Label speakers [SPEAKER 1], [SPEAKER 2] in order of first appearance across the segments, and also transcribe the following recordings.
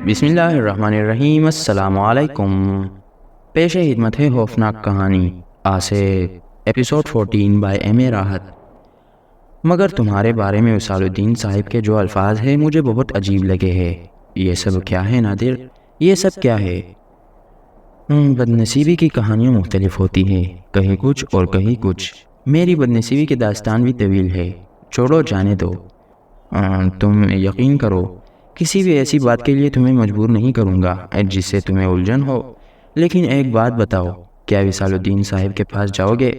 [SPEAKER 1] بسم اللہ الرحمن الرحیم۔ السلام علیکم۔ پیش خدمت ہے خوفناک کہانی آصف، ایپیسوڈ 14 بائی ایم اے راحت۔ مگر تمہارے بارے میں وصال الدین صاحب کے جو الفاظ ہیں مجھے بہت عجیب لگے ہیں۔ یہ سب کیا ہے نادر؟ یہ سب کیا ہے؟ بد نصیبی کی کہانیاں مختلف ہوتی ہیں، کہیں کچھ اور کہیں کچھ۔ میری بد نصیبی کی داستان بھی طویل ہے، چھوڑو جانے دو۔ تم یقین کرو، کسی بھی ایسی بات کے لیے تمہیں مجبور نہیں کروں گا جس سے تمہیں الجھن ہو، لیکن ایک بات بتاؤ، کیا وصال الدین صاحب کے پاس جاؤ گے؟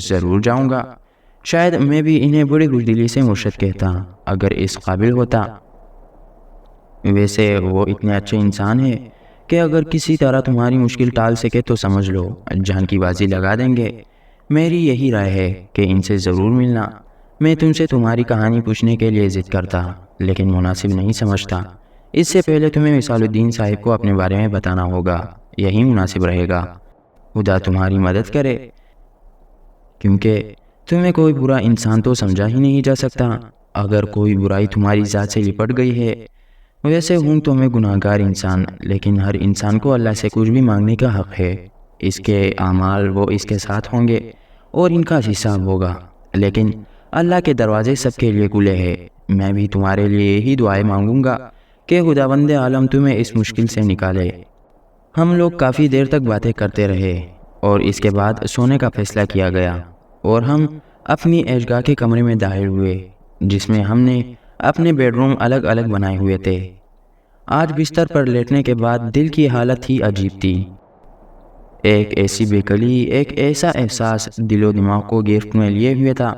[SPEAKER 1] ضرور جاؤں گا۔ شاید میں بھی انہیں بڑی خوشدلی سے مرشد کہتا اگر اس قابل ہوتا۔ ویسے وہ اتنے اچھے انسان ہیں کہ اگر کسی طرح تمہاری مشکل ٹال سکے تو سمجھ لو جان کی بازی لگا دیں گے۔ میری یہی رائے ہے کہ ان سے ضرور ملنا۔ میں تم سے تمہاری کہانی پوچھنے کے لیے ضد کرتا لیکن مناسب نہیں سمجھتا۔ اس سے پہلے تمہیں وصال الدین صاحب کو اپنے بارے میں بتانا ہوگا، یہی مناسب رہے گا۔ خدا تمہاری مدد کرے، کیونکہ تمہیں کوئی برا انسان تو سمجھا ہی نہیں جا سکتا اگر کوئی برائی تمہاری ذات سے لپٹ گئی ہے۔ ویسے ہوں تو میں گناہگار انسان، لیکن ہر انسان کو اللہ سے کچھ بھی مانگنے کا حق ہے۔ اس کے اعمال وہ اس کے ساتھ ہوں گے اور ان کا حساب ہوگا، لیکن اللہ کے دروازے سب کے لیے کھلے ہیں۔ میں بھی تمہارے لیے یہی دعائیں مانگوں گا کہ خداوند عالم تمہیں اس مشکل سے نکالے۔ ہم لوگ کافی دیر تک باتیں کرتے رہے اور اس کے بعد سونے کا فیصلہ کیا گیا اور ہم اپنی عیشگاہ کے کمرے میں داخل ہوئے جس میں ہم نے اپنے بیڈ روم الگ الگ بنائے ہوئے تھے۔ آج بستر پر لیٹنے کے بعد دل کی حالت ہی عجیب تھی۔ ایک ایسی بے کلی، ایک ایسا احساس دل و دماغ کو گرفت میں لیے ہوئے تھا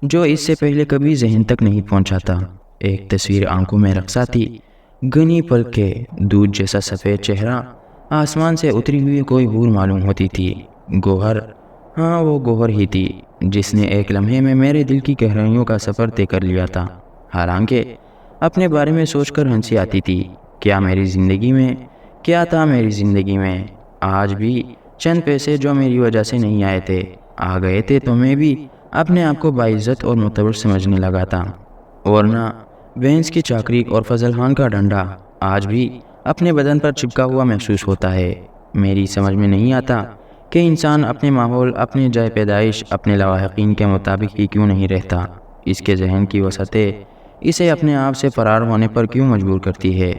[SPEAKER 1] جو اس سے پہلے کبھی ذہن تک نہیں پہنچا تھا۔ ایک تصویر آنکھوں میں رقصہ تھی، گھنی پلکیں، دودھ جیسا سفید چہرہ، آسمان سے اتری ہوئی کوئی حور معلوم ہوتی تھی۔ گوہر، ہاں وہ گوہر ہی تھی جس نے ایک لمحے میں میرے دل کی گہرائیوں کا سفر طے کر لیا تھا۔ حالانکہ اپنے بارے میں سوچ کر ہنسی آتی تھی۔ کیا تھا میری زندگی میں آج بھی چند پیسے جو میری وجہ سے نہیں آئے تھے، آ گئے تھے تو میں بھی اپنے آپ کو باعزت اور معتبر سمجھنے لگا تھا، ورنہ بینس کی چاکری اور فضل خان کا ڈنڈا آج بھی اپنے بدن پر چپکا ہوا محسوس ہوتا ہے۔ میری سمجھ میں نہیں آتا کہ انسان اپنے ماحول، اپنے جائے پیدائش، اپنے لواحقین کے مطابق ہی کیوں نہیں رہتا۔ اس کے ذہن کی وسعتیں اسے اپنے آپ سے فرار ہونے پر کیوں مجبور کرتی ہے؟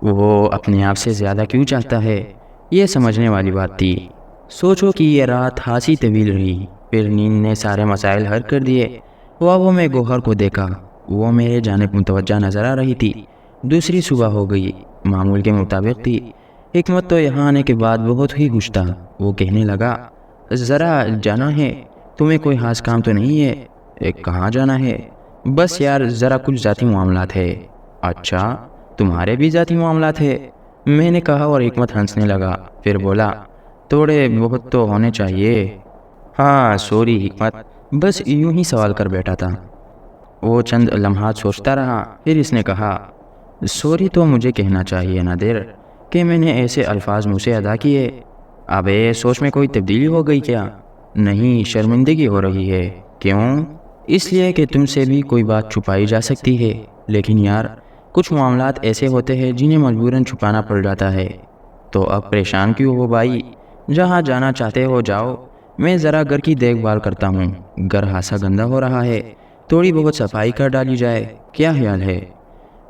[SPEAKER 1] وہ اپنے آپ سے زیادہ کیوں چاہتا ہے؟ یہ سمجھنے والی بات تھی۔ سوچو کہ یہ رات خاصی طویل رہی، پھر نیند نے سارے مسائل حل کر دیے۔ خوابوں میں گوہر کو دیکھا، وہ میرے جانب متوجہ نظر آ رہی تھی۔ دوسری صبح ہو گئی، معمول کے مطابق تھی۔ حکمت تو یہاں آنے کے بعد بہت ہی خوش تھا۔ وہ کہنے لگا، ذرا جانا ہے؟ تمہیں کوئی خاص کام تو نہیں ہے؟ کہاں جانا ہے؟ بس یار ذرا کچھ ذاتی معاملات ہے۔ اچھا، تمہارے بھی ذاتی معاملات ہے؟ میں نے کہا اور حکمت ہنسنے لگا، پھر بولا، تھوڑے بہت تو ہونے چاہیے۔ ہاں سوری حکمت، بس یوں ہی سوال کر بیٹھا تھا۔ وہ چند لمحات سوچتا رہا، پھر اس نے کہا، سوری تو مجھے کہنا چاہیے نادر کہ میں نے ایسے الفاظ منہ سے ادا کیے۔ ابے سوچ میں کوئی تبدیلی ہو گئی کیا؟ نہیں، شرمندگی ہو رہی ہے۔ کیوں؟ اس لیے کہ تم سے بھی کوئی بات چھپائی جا سکتی ہے، لیکن یار کچھ معاملات ایسے ہوتے ہیں جنہیں مجبوراً چھپانا پڑ جاتا ہے۔ تو اب پریشان کیوں ہو بھائی؟ جہاں جانا چاہتے ہو جاؤ، میں ذرا گھر کی دیکھ بھال کرتا ہوں۔ گھر خاصا گندا ہو رہا ہے، تھوڑی بہت صفائی کر ڈالی جائے، کیا خیال ہے؟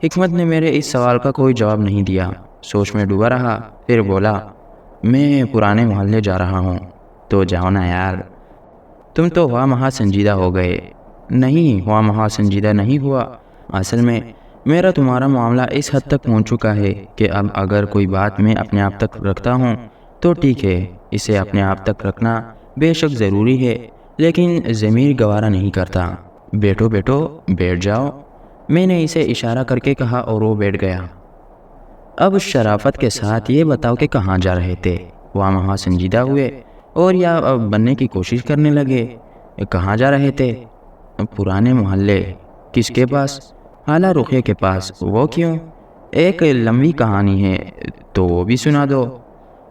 [SPEAKER 1] حکمت نے میرے اس سوال کا کوئی جواب نہیں دیا، سوچ میں ڈوبا رہا، پھر بولا، میں پرانے محلے جا رہا ہوں۔ تو جاؤ نا یار، تم تو ہوا مہا سنجیدہ ہو گئے۔ نہیں، ہوا مہا سنجیدہ نہیں ہوا، اصل میں میرا تمہارا معاملہ اس حد تک پہنچ چکا ہے کہ اب اگر کوئی بات میں اپنے آپ تک رکھتا ہوں تو ٹھیک ہے، اسے اپنے آپ تک رکھنا بے شک ضروری ہے، لیکن ضمیر گوارا نہیں کرتا۔ بیٹھو بیٹھ جاؤ، میں نے اسے اشارہ کر کے کہا اور وہ بیٹھ گیا۔ اب شرافت کے ساتھ یہ بتاؤ کہ کہاں جا رہے تھے؟ وہاں وہاں سنجیدہ ہوئے اور یا بننے کی کوشش کرنے لگے۔ کہاں جا رہے تھے؟ پرانے محلے۔ کس کے پاس؟ خالہ رقیہ کے پاس۔ وہ کیوں؟ ایک لمبی کہانی ہے، تو وہ بھی سنا دو۔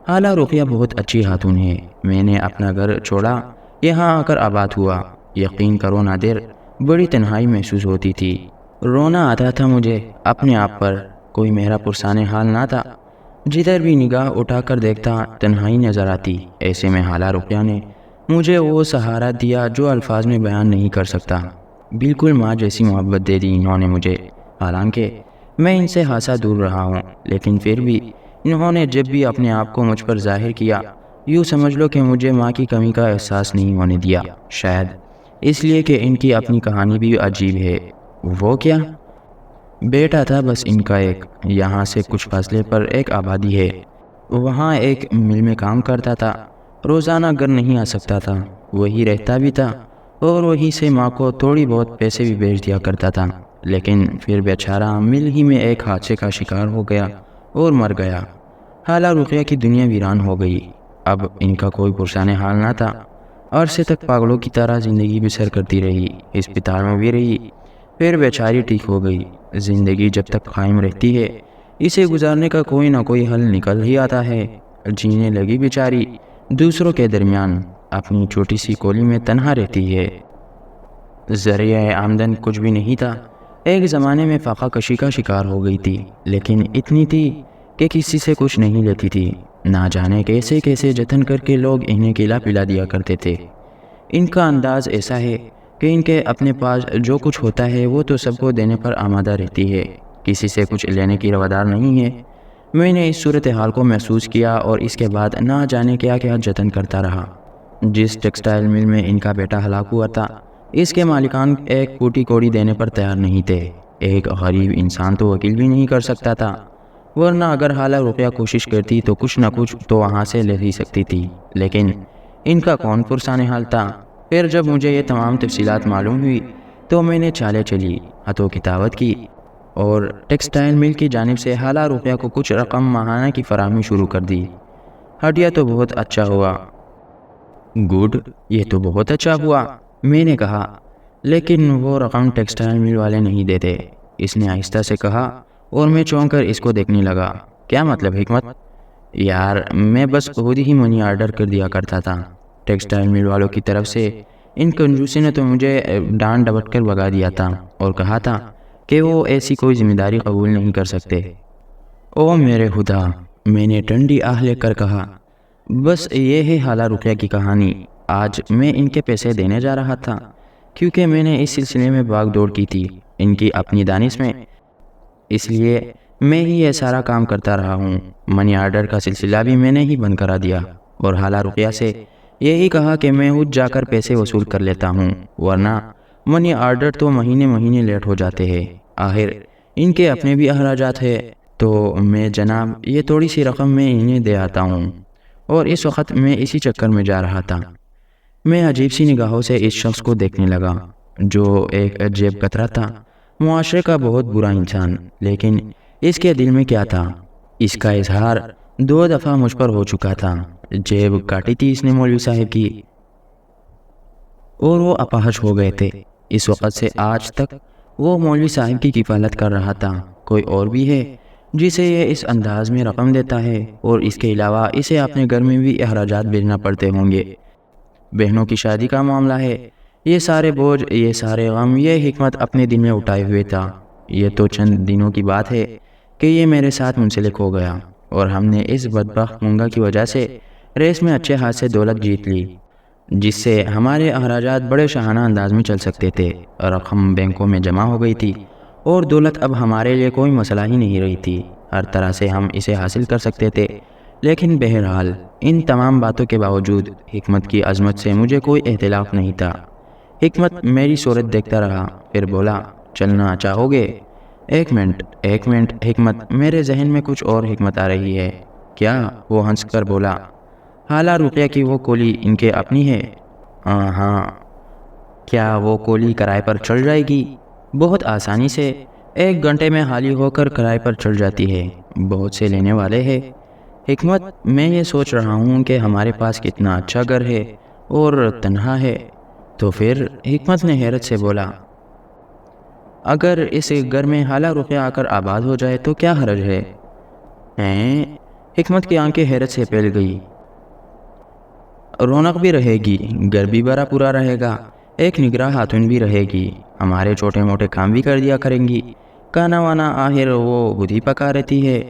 [SPEAKER 1] خالہ رقیہ بہت اچھی خاتون ہے، میں نے اپنا گھر چھوڑا، یہاں آ کر آباد ہوا۔ یقین کرو نادر، بڑی تنہائی محسوس ہوتی تھی۔ رونا آتا تھا مجھے اپنے آپ پر، کوئی میرا پرسان حال نہ تھا۔ جدھر بھی نگاہ اٹھا کر دیکھتا تنہائی نظر آتی۔ ایسے میں حالہ رقیہ نے مجھے وہ سہارا دیا جو الفاظ میں بیان نہیں کر سکتا۔ بالکل ماں جیسی محبت دے دی انہوں نے مجھے، حالانکہ میں ان سے خاصا دور رہا ہوں، لیکن پھر بھی انہوں نے جب بھی اپنے آپ کو مجھ پر ظاہر کیا، یوں سمجھ لو کہ مجھے ماں کی کمی کا احساس نہیں ہونے دیا۔ شاید اس لیے کہ ان کی اپنی کہانی بھی عجیب ہے۔ وہ کیا؟ بیٹا تھا بس ان کا ایک، یہاں سے کچھ فاصلے پر ایک آبادی ہے، وہاں ایک مل میں کام کرتا تھا، روزانہ گھر نہیں آ سکتا تھا، وہی رہتا بھی تھا اور وہی سے ماں کو تھوڑی بہت پیسے بھی بھیج دیا کرتا تھا۔ لیکن پھر بیچارہ مل ہی میں ایک حادثے کا شکار ہو گیا اور مر گیا۔ حالہ رقیہ کی دنیا ویران ہو گئی۔ اب ان کا کوئی پرسان حال نہ تھا۔ عرصے تک پاگلوں کی طرح زندگی بسر کرتی رہی، ہسپتال میں بھی رہی، پھر بیچاری ٹھیک ہو گئی۔ زندگی جب تک قائم رہتی ہے، اسے گزارنے کا کوئی نہ کوئی حل نکل ہی آتا ہے۔ جینے لگی بیچاری دوسروں کے درمیان، اپنی چھوٹی سی کولی میں تنہا رہتی ہے۔ ذریعہ آمدن کچھ بھی نہیں تھا۔ ایک زمانے میں فاقہ کشی کا شکار ہو گئی تھی، لیکن اتنی تھی کہ کسی سے کچھ نہیں لیتی تھی۔ نہ جانے کیسے کیسے جتن کر کے لوگ انہیں کھلا پلا دیا کرتے تھے۔ ان کا انداز ایسا ہے کہ ان کے اپنے پاس جو کچھ ہوتا ہے وہ تو سب کو دینے پر آمادہ رہتی ہے، کسی سے کچھ لینے کی روادار نہیں ہے۔ میں نے اس صورتحال کو محسوس کیا اور اس کے بعد نہ جانے کیا کیا جتن کرتا رہا۔ جس ٹیکسٹائل مل میں ان کا بیٹا ہلاک ہوا تھا، اس کے مالکان ایک پوٹی کوڑی دینے پر تیار نہیں تھے۔ ایک غریب انسان تو وکیل بھی نہیں کر سکتا تھا، ورنہ اگر حالہ رقیہ کوشش کرتی تو کچھ نہ کچھ تو وہاں سے لے ہی سکتی تھی، لیکن ان کا کون پرسان حال تھا؟ پھر جب مجھے یہ تمام تفصیلات معلوم ہوئی تو میں نے چالیں چلی، ہاتھوں کی دعوت کی اور ٹیکسٹائل مل کی جانب سے حالہ رقیہ کو کچھ رقم ماہانہ کی فراہمی شروع کر دی۔ ہٹیا تو بہت اچھا ہوا۔ گڈ، یہ تو بہت اچھا ہوا، میں نے کہا، لیکن وہ رقم ٹیکسٹائل مل والے نہیں دیتے، اس نے آہستہ سے کہا اور میں چونک کر اس کو دیکھنے لگا۔ کیا مطلب حکمت؟ یار میں بس خود ہی منی آرڈر کر دیا کرتا تھا ٹیکسٹائل مل والوں کی طرف سے۔ ان کنجوسی نے تو مجھے ڈانٹ ڈپٹ کر بھگا دیا تھا اور کہا تھا کہ وہ ایسی کوئی ذمہ داری قبول نہیں کر سکتے۔ او میرے خدا، میں نے ٹھنڈی آہ لے کر کہا، بس یہ ہے حالہ رقیہ کی کہانی۔ آج میں ان کے پیسے دینے جا رہا تھا، کیونکہ میں نے اس سلسلے میں بھاگ دوڑ کی تھی ان کی اپنی دانش میں، اس لیے میں ہی یہ سارا کام کرتا رہا ہوں۔ منی آرڈر کا سلسلہ بھی میں نے ہی بند کرا دیا اور حالہ رقیہ سے یہی کہا کہ میں خود جا کر پیسے وصول کر لیتا ہوں، ورنہ منی آرڈر تو مہینے مہینے لیٹ ہو جاتے ہیں۔ آخر ان کے اپنے بھی اخراجات ہیں، تو میں جناب یہ تھوڑی سی رقم میں انہیں دے آتا ہوں، اور اس وقت میں اسی چکر میں جا رہا تھا۔ میں عجیب سی نگاہوں سے اس شخص کو دیکھنے لگا جو ایک جیب کترا تھا، معاشرے کا بہت برا انسان، لیکن اس کے دل میں کیا تھا اس کا اظہار 2 دفعہ مجھ پر ہو چکا تھا۔ جیب کاٹی تھی اس نے مولوی صاحب کی اور وہ اپاہج ہو گئے تھے۔ اس وقت سے آج تک وہ مولوی صاحب کی کفالت کر رہا تھا۔ کوئی اور بھی ہے جسے یہ اس انداز میں رقم دیتا ہے، اور اس کے علاوہ اسے اپنے گھر میں بھی اخراجات بھیجنا پڑتے ہوں گے۔ بہنوں کی شادی کا معاملہ ہے، یہ سارے بوجھ، یہ سارے غم، یہ حکمت اپنے دل میں اٹھائے ہوئے تھا۔ یہ تو چند دنوں کی بات ہے کہ یہ میرے ساتھ منسلک ہو گیا، اور ہم نے اس بدبخت مونگا کی وجہ سے ریس میں اچھے ہاتھ سے دولت جیت لی، جس سے ہمارے اخراجات بڑے شاہانہ انداز میں چل سکتے تھے۔ رقم بینکوں میں جمع ہو گئی تھی اور دولت اب ہمارے لیے کوئی مسئلہ ہی نہیں رہی تھی، ہر طرح سے ہم اسے حاصل کر سکتے تھے۔ لیکن بہرحال ان تمام باتوں کے باوجود حکمت کی عظمت سے مجھے کوئی اختلاف نہیں تھا۔ حکمت میری صورت دیکھتا رہا، پھر بولا، چلنا چاہو گے؟ ایک منٹ حکمت، میرے ذہن میں کچھ اور حکمت آ رہی ہے۔ کیا؟ وہ ہنس کر بولا، حالہ رقیہ کی وہ کولی ان کے اپنی ہے؟ ہاں۔ کیا وہ کولی کرائے پر چڑھ جائے گی؟ بہت آسانی سے، 1 گھنٹے میں خالی ہو کر کرائے پر چڑھ جاتی ہے، بہت سے لینے والے ہیں۔ حکمت، میں یہ سوچ رہا ہوں کہ ہمارے پاس کتنا اچھا گھر ہے اور تنہا ہے۔ تو پھر؟ حکمت نے حیرت سے بولا، اگر اس گھر میں حالہ رقیہ آ کر آباد ہو جائے تو کیا حرج ہے؟ حکمت کی آنکھیں حیرت سے پھیل گئی۔ رونق بھی رہے گی، گھر بھی بھرا پورا رہے گا، ایک نگراں خاتون بھی رہے گی، ہمارے چھوٹے موٹے کام بھی کر دیا کریں گی، کھانا وانا آخر وہ خود ہی پکا رہتی ہے۔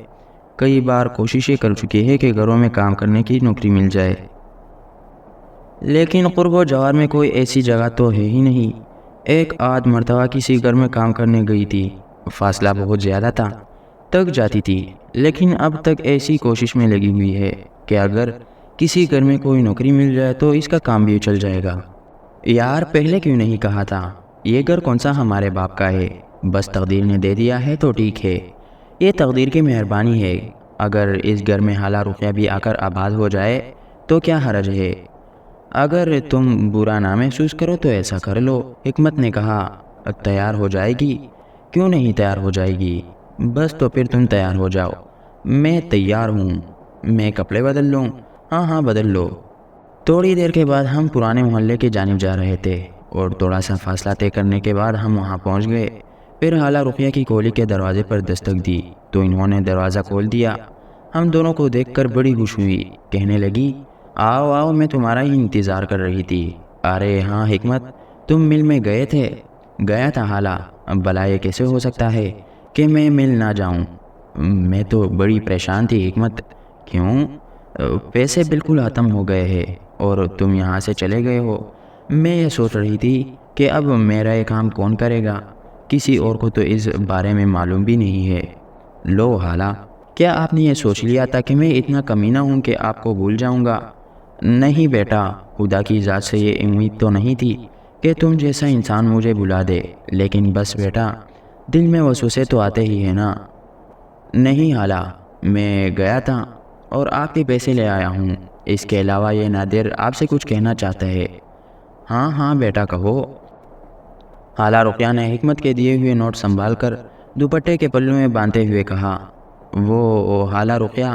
[SPEAKER 1] کئی بار کوششیں کر چکی ہے کہ گھروں میں کام کرنے کی نوکری مل جائے، لیکن قرب و جوار میں کوئی ایسی جگہ تو ہے ہی نہیں۔ ایک آدھ مرتبہ کسی گھر میں کام کرنے گئی تھی، فاصلہ بہت زیادہ تھا، تک جاتی تھی، لیکن اب تک ایسی کوشش میں لگی ہوئی ہے کہ اگر کسی گھر میں کوئی نوکری مل جائے تو اس کا کام بھی چل جائے گا۔ یار پہلے کیوں نہیں کہا تھا؟ یہ گھر کون سا ہمارے باپ کا ہے، بس تقدیر نے دے دیا ہے تو ٹھیک ہے، یہ تقدیر کی مہربانی ہے۔ اگر اس گھر میں حالہ رقیہ بھی آ کر آباد ہو جائے تو کیا حرج ہے؟ اگر تم برا نہ محسوس کرو تو ایسا کر لو، حکمت نے کہا۔ تیار ہو جائے گی؟ کیوں نہیں تیار ہو جائے گی؟ بس تو پھر تم تیار ہو جاؤ، میں تیار ہوں۔ میں کپڑے بدل لوں؟ ہاں ہاں بدل لو۔ تھوڑی دیر کے بعد ہم پرانے محلے کی جانب جا رہے تھے اور تھوڑا سا فاصلہ طے کرنے کے بعد ہم وہاں پہنچ گئے۔ پھر حالہ رقیہ کی کولی کے دروازے پر دستک دی تو انہوں نے دروازہ کھول دیا۔ ہم دونوں کو دیکھ کر بڑی خوش ہوئی، کہنے لگی آؤ آؤ، میں تمہارا ہی انتظار کر رہی تھی۔ ارے ہاں حکمت، تم مل میں گئے تھے؟ گیا تھا حالہ، بھلا یہ کیسے ہو سکتا ہے کہ میں مل نہ جاؤں؟ میں تو بڑی پریشان تھی حکمت۔ کیوں؟ پیسے بالکل ختم ہو گئے ہیں اور تم یہاں سے چلے گئے ہو۔ میں یہ سوچ رہی تھی کہ اب میرا یہ کام کون کرے گا، کسی اور کو تو اس بارے میں معلوم بھی نہیں ہے۔ لو حالہ، کیا آپ نے یہ سوچ لیا تھا کہ میں اتنا کمینہ ہوں کہ آپ کو بھول جاؤں گا؟ نہیں بیٹا، خدا کی ذات سے یہ امید تو نہیں تھی کہ تم جیسا انسان مجھے بھلا دے، لیکن بس بیٹا، دل میں وسوسے تو آتے ہی ہیں نا۔ نہیں حالہ، میں گیا تھا اور آپ کے پیسے لے آیا ہوں، اس کے علاوہ یہ نادر آپ سے کچھ کہنا چاہتا ہے۔ ہاں ہاں بیٹا کہو۔ حالہ رقیہ نے حکمت کے دیے ہوئے نوٹ سنبھال کر دوپٹے کے پلوں میں باندھتے ہوئے کہا۔ وہ حالہ رقیہ،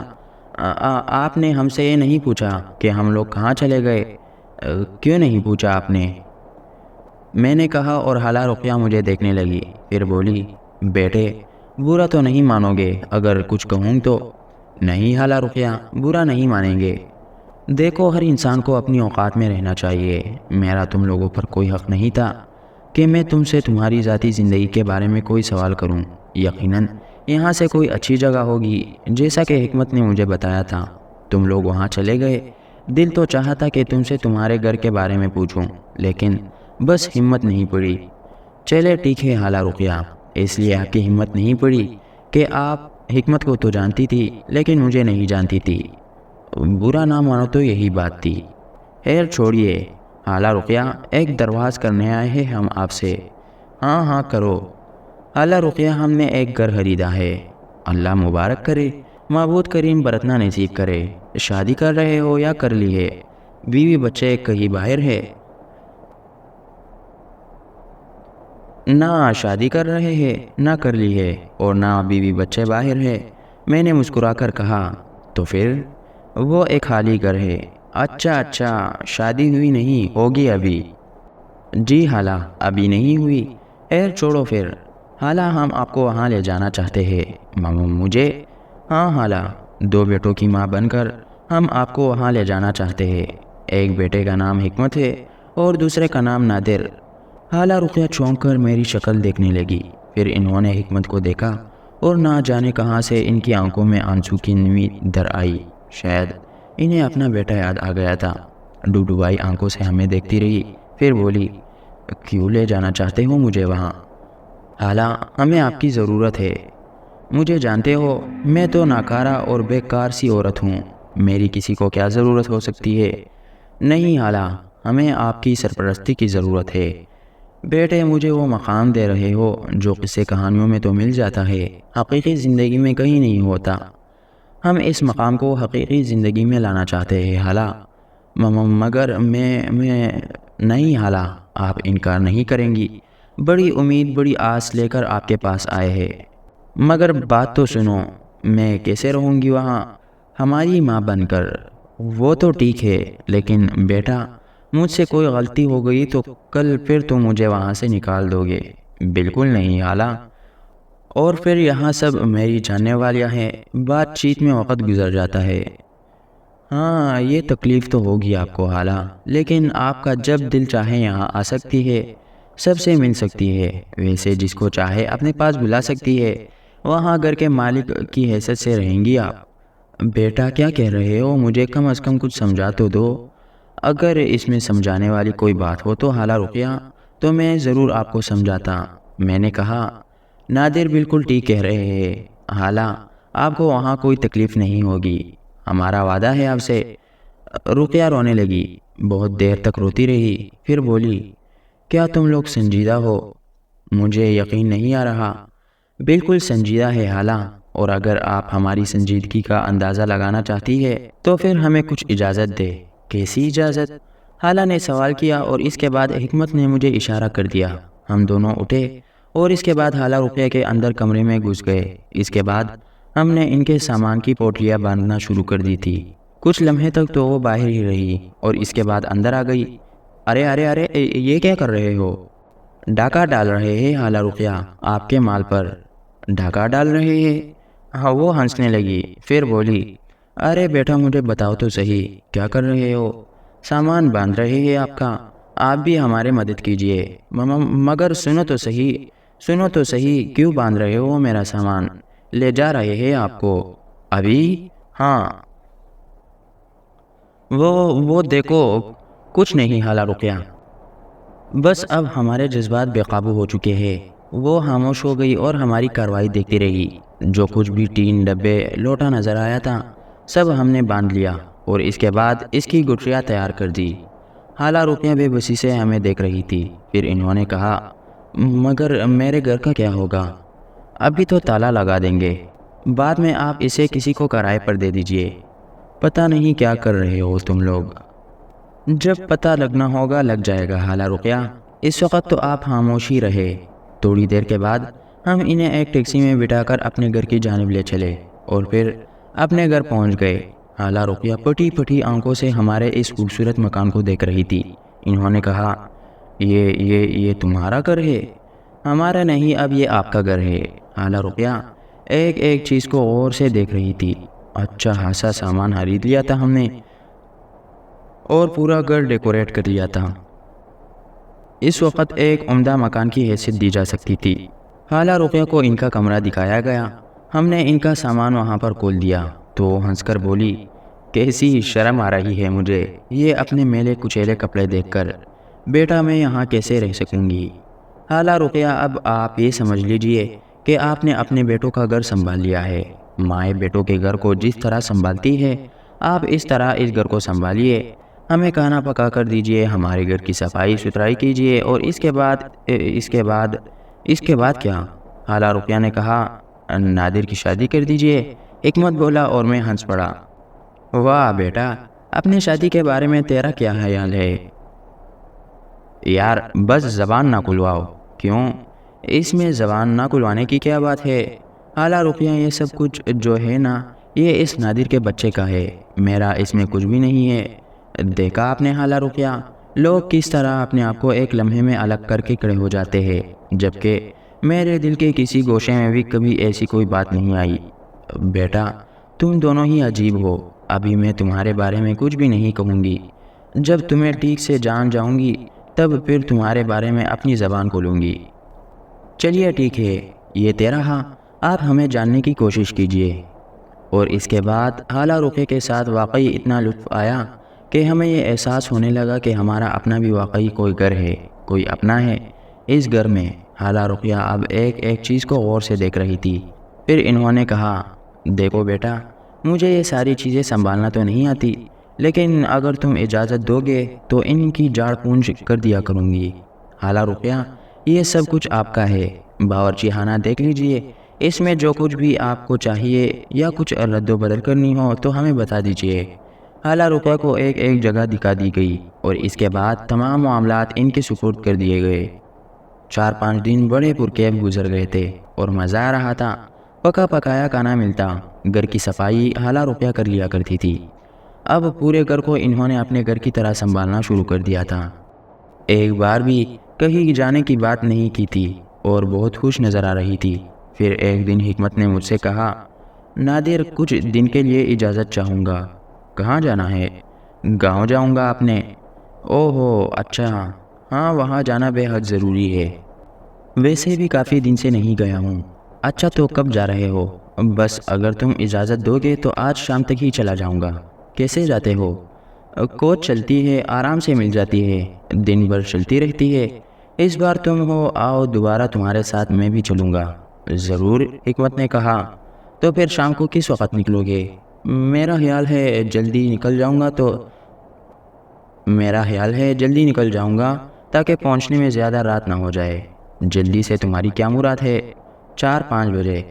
[SPEAKER 1] آپ نے ہم سے یہ نہیں پوچھا کہ ہم لوگ کہاں چلے گئے؟ کیوں نہیں پوچھا آپ نے؟ میں نے کہا اور حالہ رقیہ مجھے دیکھنے لگی، پھر بولی بیٹے برا تو نہیں مانو گے اگر کچھ کہوں تو؟ نہیں حالہ رقیہ، برا نہیں مانیں گے۔ دیکھو ہر انسان کو اپنی اوقات میں رہنا چاہیے، میرا تم لوگوں پر کوئی حق نہیں تھا کہ میں تم سے تمہاری ذاتی زندگی کے بارے میں کوئی سوال کروں۔ یقیناً یہاں سے کوئی اچھی جگہ ہوگی، جیسا کہ حکمت نے مجھے بتایا تھا، تم لوگ وہاں چلے گئے۔ دل تو چاہا تھا کہ تم سے تمہارے گھر کے بارے میں پوچھوں، لیکن بس ہمت نہیں پڑی۔ چلے ٹھیک ہے حالہ رقیہ، اس لیے آپ کی ہمت نہیں پڑی کہ آپ حکمت کو تو جانتی تھی لیکن مجھے نہیں جانتی تھی۔ برا نہ مانو تو یہی بات تھی۔ خیر چھوڑیے حالہ رقیہ، ایک درخواست کرنے آئے ہیں ہم آپ سے۔ ہاں ہاں کرو۔ حالہ رقیہ، ہم نے ایک گھر خریدا ہے۔ اللہ مبارک کرے، معبود کریم برتنا نصیب کرے۔ شادی کر رہے ہو یا کر لی ہے؟ بیوی بچے کہیں باہر ہے؟ نہ شادی کر رہے ہیں، نہ کر لی ہے، اور نہ بیوی بچے باہر ہے۔ میں نے مسکرا کر کہا تو پھر؟ وہ ایک خالی گھر ہے۔ اچھا اچھا، شادی ہوئی نہیں، ہوگی ابھی؟ جی حالہ، ابھی نہیں ہوئی۔ خیر چھوڑو پھر۔ حالہ ہم آپ کو وہاں لے جانا چاہتے ہیں۔ مجھے؟ ہاں حالہ، دو بیٹوں کی ماں بن کر ہم آپ کو وہاں لے جانا چاہتے ہیں۔ ایک بیٹے کا نام حکمت ہے اور دوسرے کا نام نادر۔ حالہ رقیہ چونک کر میری شکل دیکھنے لگی، پھر انہوں نے حکمت کو دیکھا اور نہ جانے کہاں سے ان کی آنکھوں میں آنسو کی نمی در آئی۔ شاید انہیں اپنا بیٹا یاد آ گیا تھا۔ ڈبڈبائی آنکھوں سے ہمیں دیکھتی رہی، پھر بولی کیوں لے جانا چاہتے ہو مجھے وہاں؟ حالہ ہمیں آپ کی ضرورت ہے۔ مجھے جانتے ہو، میں تو ناکارہ اور بیکار سی عورت ہوں، میری کسی کو کیا ضرورت ہو سکتی ہے؟ نہیں حالہ، ہمیں آپ کی سرپرستی کی ضرورت ہے۔ بیٹے مجھے وہ مقام دے رہے ہو جو قصے کہانیوں میں تو مل جاتا ہے، حقیقی زندگی میں کہیں نہیں ہوتا۔ ہم اس مقام کو حقیقی زندگی میں لانا چاہتے ہیں حالہ۔ مگر میں نہیں حالہ، آپ انکار نہیں کریں گی، بڑی امید بڑی آس لے کر آپ کے پاس آئے ہیں۔ مگر بات تو سنو، میں کیسے رہوں گی وہاں ہماری ماں بن کر؟ وہ تو ٹھیک ہے، لیکن بیٹا مجھ سے کوئی غلطی ہو گئی تو کل پھر تم مجھے وہاں سے نکال دو گے؟ بالکل نہیں حالہ، اور پھر یہاں سب میری جاننے والیاں ہیں، بات چیت میں وقت گزر جاتا ہے۔ ہاں یہ تکلیف تو ہوگی آپ کو حالہ، لیکن آپ کا جب دل چاہے یہاں آ سکتی ہے، سب سے مل سکتی ہے، ویسے جس کو چاہے اپنے پاس بلا سکتی ہے، وہاں گھر کے مالک کی حیثیت سے رہیں گی آپ۔ بیٹا کیا کہہ رہے ہو؟ مجھے کم از کم کچھ سمجھا تو دو۔ اگر اس میں سمجھانے والی کوئی بات ہو تو حالہ رقیہ، تو میں ضرور آپ کو سمجھاتا۔ میں نے کہا نادر بالکل ٹھیک کہہ رہے ہیں حالہ، آپ کو وہاں کوئی تکلیف نہیں ہوگی، ہمارا وعدہ ہے آپ سے۔ رقیہ رونے لگی، بہت دیر تک روتی رہی، پھر بولی کیا تم لوگ سنجیدہ ہو؟ مجھے یقین نہیں آ رہا۔ بالکل سنجیدہ ہے حالہ، اور اگر آپ ہماری سنجیدگی کا اندازہ لگانا چاہتی ہے تو پھر ہمیں کچھ اجازت دے۔ کیسی اجازت؟ حالہ نے سوال کیا، اور اس کے بعد حکمت نے مجھے اشارہ کر دیا۔ ہم دونوں اٹھے اور اس کے بعد حالہ رقیہ کے اندر کمرے میں گھس گئے۔ اس کے بعد ہم نے ان کے سامان کی پوٹلیاں باندھنا شروع کر دی تھی۔ کچھ لمحے تک تو وہ باہر ہی رہی، اور اس کے بعد اندر آ گئی۔ ارے ارے ارے یہ کیا کر رہے ہو؟ ڈاکہ ڈال رہے ہیں حالہ رقیہ، آپ کے مال پر۔ ڈاکہ ڈال رہے ہیں؟ ہاں، وہ ہنسنے لگی، پھر بولی ارے بیٹا مجھے بتاؤ تو صحیح، کیا کر رہے ہو؟ سامان باندھ رہے ہیں آپ کا، آپ بھی ہمارے مدد کیجئے۔ مگر سنو تو صحیح، سنو تو صحیح، کیوں باندھ رہے ہو میرا سامان؟ لے جا رہے ہیں آپ کو ابھی؟ ہاں وہ دیکھو۔ کچھ نہیں حالہ رقیہ، بس اب ہمارے جذبات بے قابو ہو چکے ہیں۔ وہ خاموش ہو گئی اور ہماری کارروائی دیکھتی رہی۔ جو کچھ بھی ٹین، ڈبے، لوٹا نظر آیا تھا سب ہم نے باندھ لیا، اور اس کے بعد اس کی گٹھیاں تیار کر دی۔ حالہ رقیہ بے بسی سے ہمیں دیکھ رہی تھی۔ پھر انہوں نے کہا مگر میرے گھر کا کیا ہوگا؟ ابھی تو تالا لگا دیں گے، بعد میں آپ اسے کسی کو کرائے پر دے دیجئے۔ پتہ نہیں کیا کر رہے ہو تم لوگ، جب پتہ لگنا ہوگا لگ جائے گا حالہ رقیہ، اس وقت تو آپ خاموش ہی رہے۔ تھوڑی دیر کے بعد ہم انہیں ایک ٹیکسی میں بٹھا کر اپنے گھر کی جانب لے چلے، اور پھر اپنے گھر پہنچ گئے۔ حالہ رقیہ پھٹی پھٹی آنکھوں سے ہمارے اس خوبصورت مکان کو دیکھ رہی تھی۔ انہوں نے کہا یہ تمہارا گھر ہے؟ ہمارا نہیں، اب یہ آپ کا گھر ہے۔ حالہ رقیہ ایک ایک چیز کو غور سے دیکھ رہی تھی۔ اچھا خاصا سامان خرید لیا تھا ہم نے، اور پورا گھر ڈیکوریٹ کر لیا تھا۔ اس وقت ایک عمدہ مکان کی حیثیت دی جا سکتی تھی۔ حالہ رقیہ کو ان کا کمرہ دکھایا گیا۔ ہم نے ان کا سامان وہاں پر کھول دیا تو وہ ہنس کر بولی کیسی شرم آ رہی ہے مجھے یہ اپنے میلے کچیلے کپڑے دیکھ کر، بیٹا میں یہاں کیسے رہ سکوں گی؟ حالہ رقیہ اب آپ یہ سمجھ لیجئے کہ آپ نے اپنے بیٹوں کا گھر سنبھال لیا ہے۔ مائیں بیٹوں کے گھر کو جس طرح سنبھالتی ہے، آپ اس طرح اس گھر کو سنبھالیے۔ ہمیں کھانا پکا کر دیجئے، ہمارے گھر کی صفائی ستھرائی کیجئے، اور اس کے بعد کیا؟ حالہ رقیہ نے کہا نادر کی شادی کر دیجئے۔ حکمت بولا اور میں ہنس پڑا۔ واہ بیٹا، اپنی شادی کے بارے میں تیرا کیا خیال ہے؟ یار بس زبان نہ کھلواؤ۔ کیوں؟ اس میں زبان نہ کھلوانے کی کیا بات ہے؟ حالہ رقیہ یہ سب کچھ جو ہے نا، یہ اس نادر کے بچے کا ہے، میرا اس میں کچھ بھی نہیں ہے۔ دیکھا آپ نے حالہ رقیہ، لوگ کس طرح اپنے آپ کو ایک لمحے میں الگ کر کے کھڑے ہو جاتے ہیں، جبکہ میرے دل کے کسی گوشے میں بھی کبھی ایسی کوئی بات نہیں آئی۔ بیٹا تم دونوں ہی عجیب ہو، ابھی میں تمہارے بارے میں کچھ بھی نہیں کہوں گی، جب تمہیں ٹھیک سے جان جاؤں گی تب پھر تمہارے بارے میں اپنی زبان کھولوں گی۔ چلیے ٹھیک ہے، یہ تیرا ہاں، آپ ہمیں جاننے کی کوشش کیجئے۔ اور اس کے بعد حالہ رقیہ کے ساتھ واقعی اتنا لطف آیا کہ ہمیں یہ احساس ہونے لگا کہ ہمارا اپنا بھی واقعی کوئی گھر ہے، کوئی اپنا ہے اس گھر میں۔ حالہ رقیہ اب ایک ایک چیز کو غور سے دیکھ رہی تھی۔ پھر انہوں نے کہا دیکھو بیٹا، مجھے یہ ساری چیزیں سنبھالنا تو نہیں آتی، لیکن اگر تم اجازت دو گے تو ان کی جاڑ پونچھ کر دیا کروں گی۔ حالہ رقیہ یہ سب کچھ آپ کا ہے، باورچی خانہ دیکھ لیجئے، اس میں جو کچھ بھی آپ کو چاہیے یا کچھ رد و بدل کرنی ہو تو ہمیں بتا دیجئے۔ حالہ رقیہ کو ایک ایک جگہ دکھا دی گئی، اور اس کے بعد تمام معاملات ان کے سپرد کر دیے گئے۔ 4-5 دن بڑے پرکیف گزر گئے تھے، اور مزہ آ رہا تھا۔ پکا پکایا کھانا ملتا، گھر کی صفائی حالہ رقیہ کر لیا کرتی تھی۔ اب پورے گھر کو انہوں نے اپنے گھر کی طرح سنبھالنا شروع کر دیا تھا۔ ایک بار بھی کہیں جانے کی بات نہیں کی تھی، اور بہت خوش نظر آ رہی تھی۔ پھر ایک دن حکمت نے مجھ سے کہا نادر کچھ دن کے لیے اجازت چاہوں گا۔ کہاں جانا ہے؟ گاؤں جاؤں گا اپنے۔ اوہ ہو اچھا، ہاں وہاں جانا بے حد ضروری ہے، ویسے بھی کافی دن سے نہیں گیا ہوں۔ اچھا تو کب جا رہے ہو؟ بس اگر تم اجازت دو گے تو آج شام تک ہی چلا جاؤں گا۔ کیسے جاتے ہو؟ کوچ چلتی ہے، آرام سے مل جاتی ہے، دن بھر چلتی رہتی ہے۔ اس بار تم ہو، آؤ دوبارہ تمہارے ساتھ میں بھی چلوں گا۔ ضرور، حکمت نے کہا۔ تو پھر شام کو کس وقت نکلو گے؟ میرا خیال ہے جلدی نکل جاؤں گا تاکہ پہنچنے میں زیادہ رات نہ ہو جائے۔ جلدی سے تمہاری کیا مراد ہے؟ 4-5 بجے۔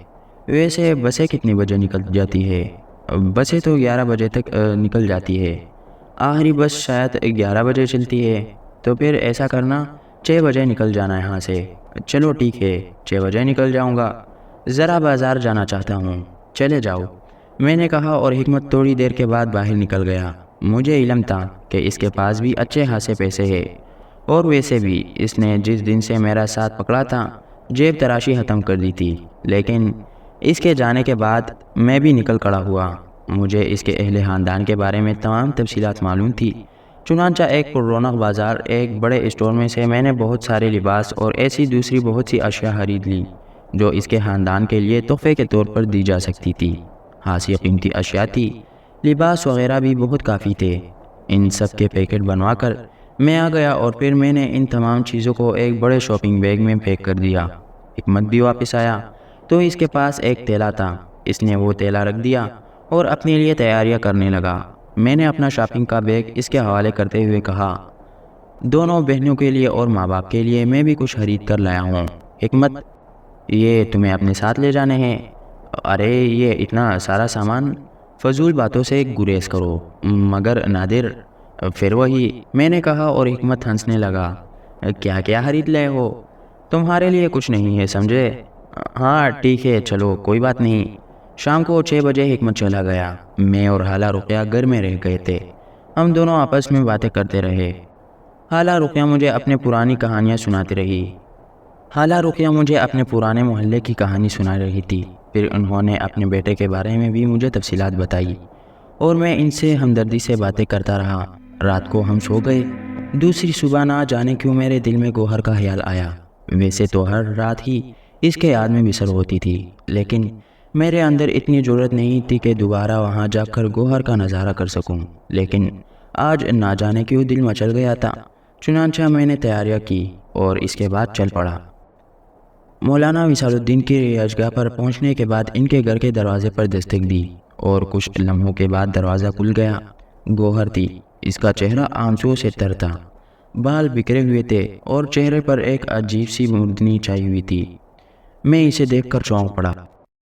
[SPEAKER 1] ویسے بسیں کتنے بجے نکل جاتی ہے؟ بسیں تو 11 بجے تک نکل جاتی ہے۔ آخری بس شاید 11 بجے چلتی ہے۔ تو پھر ایسا کرنا، 6 بجے نکل جانا یہاں سے۔ چلو ٹھیک ہے، 6 بجے نکل جاؤں گا، ذرا بازار جانا چاہتا ہوں۔ چلے جاؤ، میں نے کہا، اور حکمت تھوڑی دیر کے بعد باہر نکل گیا۔ مجھے علم تھا کہ اس کے پاس بھی اچھے خاصے پیسے ہیں، اور ویسے بھی اس نے جس دن سے میرا ساتھ پکڑا تھا جیب تراشی ختم کر دی تھی، لیکن اس کے جانے کے بعد میں بھی نکل کھڑا ہوا۔ مجھے اس کے اہل خاندان کے بارے میں تمام تفصیلات معلوم تھی، چنانچہ ایک پر رونق بازار ایک بڑے اسٹور میں سے میں نے بہت سارے لباس اور ایسی دوسری بہت سی اشیاء خرید لی جو اس کے خاندان کے لیے تحفے کے طور پر دی جا سکتی تھی۔ خاصی قیمتی اشیاء تھی، لباس وغیرہ بھی بہت کافی تھے۔ ان سب کے پیکٹ بنوا کر میں آ گیا، اور پھر میں نے ان تمام چیزوں کو ایک بڑے شاپنگ بیگ میں پیک کر دیا۔ حکمت بھی واپس آیا تو اس کے پاس ایک تھیلا تھا، اس نے وہ تھیلا رکھ دیا اور اپنے لیے تیاریاں کرنے لگا۔ میں نے اپنا شاپنگ کا بیگ اس کے حوالے کرتے ہوئے کہا، دونوں بہنوں کے لیے اور ماں باپ کے لیے میں بھی کچھ خرید کر لایا ہوں۔ حکمت، یہ تمہیں اپنے ساتھ لے جانے ہیں؟ ارے یہ اتنا سارا سامان، فضول باتوں سے گریز کرو۔ مگر نادر، پھر وہی، میں نے کہا، اور حکمت ہنسنے لگا۔ کیا کیا خرید لے ہو؟ تمہارے لیے کچھ نہیں ہے سمجھے؟ ہاں ٹھیک ہے، چلو کوئی بات نہیں۔ شام کو 6 بجے حکمت چلا گیا۔ میں اور خالہ رقیہ گھر میں رہ گئے تھے۔ ہم دونوں آپس میں باتیں کرتے رہے۔ خالہ رقیہ مجھے اپنے پرانے محلے کی کہانی سنا رہی تھی۔ پھر انہوں نے اپنے بیٹے کے بارے میں بھی مجھے تفصیلات بتائی، اور میں ان سے ہمدردی سے باتیں کرتا رہا۔ رات کو ہم سو گئے۔ دوسری صبح نہ جانے کیوں میرے دل میں گوہر کا خیال آیا۔ ویسے تو ہر رات ہی اس کے یاد میں بسر ہوتی تھی، لیکن میرے اندر اتنی جرأت نہیں تھی کہ دوبارہ وہاں جا کر گوہر کا نظارہ کر سکوں۔ لیکن آج نہ جانے کیوں دل مچل گیا تھا، چنانچہ میں نے تیاریاں کی اور اس کے بعد چل پڑا۔ مولانا وصال الدین کی رہائش گاہ پر پہنچنے کے بعد ان کے گھر کے دروازے پر دستک دی، اور کچھ لمحوں کے بعد دروازہ کھل گیا۔ گوہر تھی، اس کا چہرہ آنسوؤں سے تر تھا، بال بکھرے ہوئے تھے اور چہرے پر ایک عجیب سی مردنی چھائی ہوئی تھی۔ میں اسے دیکھ کر چونک پڑا۔